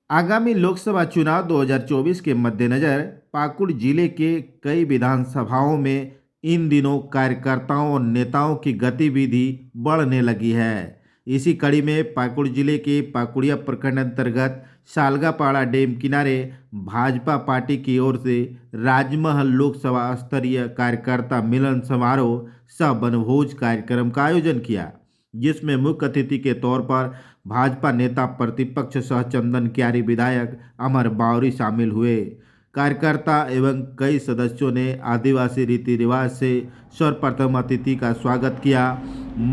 आगामी लोकसभा चुनाव 2024 के मद्देनजर पाकुड़ जिले के कई विधानसभाओं में इन दिनों कार्यकर्ताओं और नेताओं की गतिविधि बढ़ने लगी है। इसी कड़ी में पाकुड़ जिले के पाकुड़िया प्रखंड अंतर्गत सालगापाड़ा डैम किनारे भाजपा पार्टी की ओर से राजमहल लोकसभा स्तरीय कार्यकर्ता मिलन समारोह सह वनभोज कार्यक्रम का आयोजन किया, जिसमें मुख्य अतिथि के तौर पर भाजपा नेता प्रतिपक्ष सह चंदन क्यारी विधायक अमर बावरी शामिल हुए। कार्यकर्ता एवं कई सदस्यों ने आदिवासी रीति रिवाज से सर्वप्रथम अतिथि का स्वागत किया।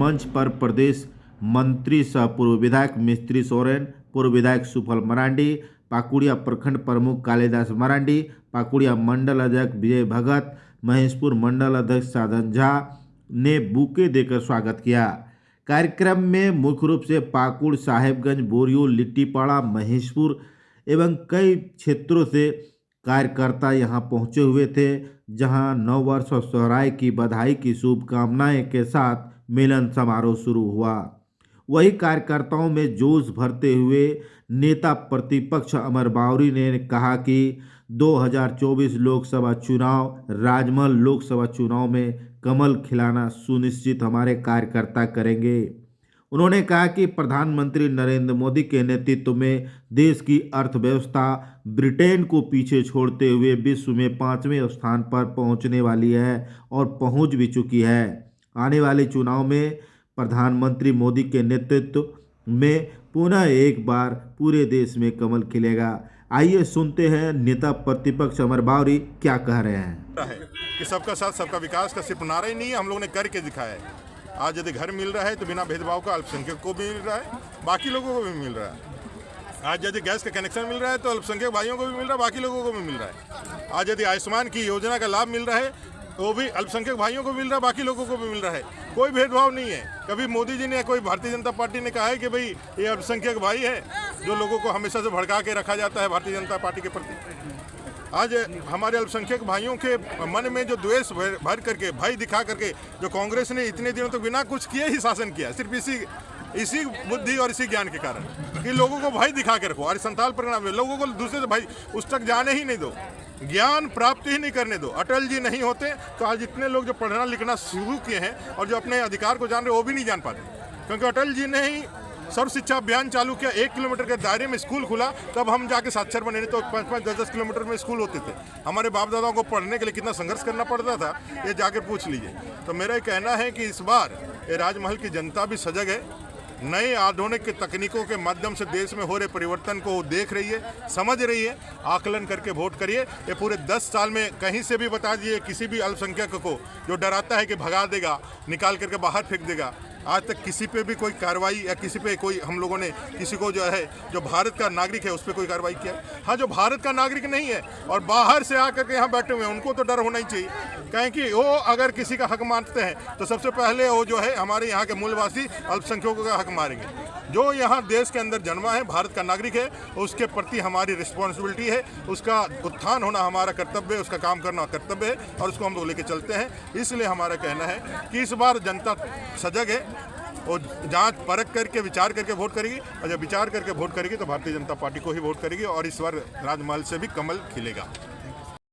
मंच पर प्रदेश मंत्री सह पूर्व विधायक मिस्त्री सोरेन, पूर्व विधायक सुफल मरांडी, पाकुड़िया प्रखंड प्रमुख कालिदास मरांडी, पाकुड़िया मंडल अध्यक्ष विजय भगत, महेशपुर मंडल अध्यक्ष साधन झा ने बुके देकर स्वागत किया। कार्यक्रम में मुख्य रूप से पाकुड़, साहेबगंज, बोरियो, लिट्टीपाड़ा, महेशपुर एवं कई क्षेत्रों से कार्यकर्ता यहां पहुंचे हुए थे, जहां नववर्ष और सोहराय की बधाई की शुभकामनाएं के साथ मिलन समारोह शुरू हुआ। वही कार्यकर्ताओं में जोश भरते हुए नेता प्रतिपक्ष अमर बावरी ने कहा कि 2024 लोकसभा चुनाव राजमहल लोकसभा चुनाव में कमल खिलाना सुनिश्चित हमारे कार्यकर्ता करेंगे। उन्होंने कहा कि प्रधानमंत्री नरेंद्र मोदी के नेतृत्व में देश की अर्थव्यवस्था ब्रिटेन को पीछे छोड़ते हुए विश्व में 5वें स्थान पर पहुंचने वाली है और पहुंच भी चुकी है। आने वाले चुनाव में प्रधानमंत्री मोदी के नेतृत्व में पुनः एक बार पूरे देश में कमल खिलेगा। आइए सुनते हैं नेता प्रतिपक्ष अमर बावरी क्या कह रहे हैं। कि सबका साथ सबका विकास का सिर्फ नारा ही नहीं है, हम लोगों ने करके दिखाया है। आज यदि घर मिल रहा है तो बिना भेदभाव का अल्पसंख्यक को भी मिल रहा है, बाकी लोगों को भी मिल रहा है। आज यदि गैस का कनेक्शन मिल रहा है तो अल्पसंख्यक भाइयों को भी मिल रहा है, बाकी लोगों को भी मिल रहा है। आज यदि आयुष्मान की योजना का लाभ मिल रहा है तो वो भी अल्पसंख्यक भाइयों को मिल रहा है, बाकी लोगों को भी मिल रहा है। कोई भेदभाव नहीं है। कभी मोदी जी ने या कोई भारतीय जनता पार्टी ने कहा है कि भाई ये अल्पसंख्यक भाई है, जो लोगों को हमेशा से भड़का के रखा जाता है भारतीय जनता पार्टी के प्रति। आज हमारे अल्पसंख्यक भाइयों के मन में जो द्वेष भर करके, भय दिखा करके, जो कांग्रेस ने इतने दिनों तक बिना कुछ किए ही शासन किया, सिर्फ इसी बुद्धि और इसी ज्ञान के कारण कि लोगों को भय दिखा के रखो। और संताल परिणाम में लोगों को दूसरे से भय उस तक जाने ही नहीं दो, ज्ञान प्राप्ति ही नहीं करने दो। अटल जी नहीं होते तो आज इतने लोग जो पढ़ना लिखना शुरू किए हैं और जो अपने अधिकार को जान रहे वो भी नहीं जान पाते, क्योंकि अटल जी ने ही सर्व शिक्षा अभियान चालू किया। 1 किलोमीटर के दायरे में स्कूल खुला, तब हम जाके साक्षर बने। नहीं तो 5-5, 10-10 किलोमीटर में स्कूल होते थे। हमारे बाप दादाओं को पढ़ने के लिए कितना संघर्ष करना पड़ता था, ये जाकर पूछ लीजिए। तो मेरा कहना है कि इस बार ये राजमहल की जनता भी सजग है, नए आधुनिक तकनीकों के माध्यम से देश में हो रहे परिवर्तन को देख रही है, समझ रही है। आकलन करके वोट करिए। ये पूरे 10 साल में कहीं से भी बता दीजिए किसी भी अल्पसंख्यक को जो डराता है कि भगा देगा, निकाल करके बाहर फेंक देगा, आज तक किसी पे भी कोई कार्रवाई या किसी पे कोई हम लोगों ने किसी को जो है जो भारत का नागरिक है उस पर कोई कार्रवाई किया? हाँ, जो भारत का नागरिक नहीं है और बाहर से आकर के यहाँ बैठे हुए हैं उनको तो डर होना ही चाहिए, कहें कि वो अगर किसी का हक मानते हैं तो सबसे पहले वो जो है हमारे यहाँ के मूलवासी अल्पसंख्यकों का हक मारेंगे। जो यहाँ देश के अंदर जन्मा है, भारत का नागरिक है, उसके प्रति हमारी रिस्पॉन्सिबिलिटी है, उसका उत्थान होना हमारा कर्तव्य है, उसका काम करना कर्तव्य है और उसको हम लोग लेके चलते हैं। इसलिए हमारा कहना है कि इस बार जनता सजग है और जांच परख करके विचार करके वोट करेगी, और जब विचार करके वोट करेगी तो भारतीय जनता पार्टी को ही वोट करेगी और इस बार राजमहल से भी कमल खिलेगा।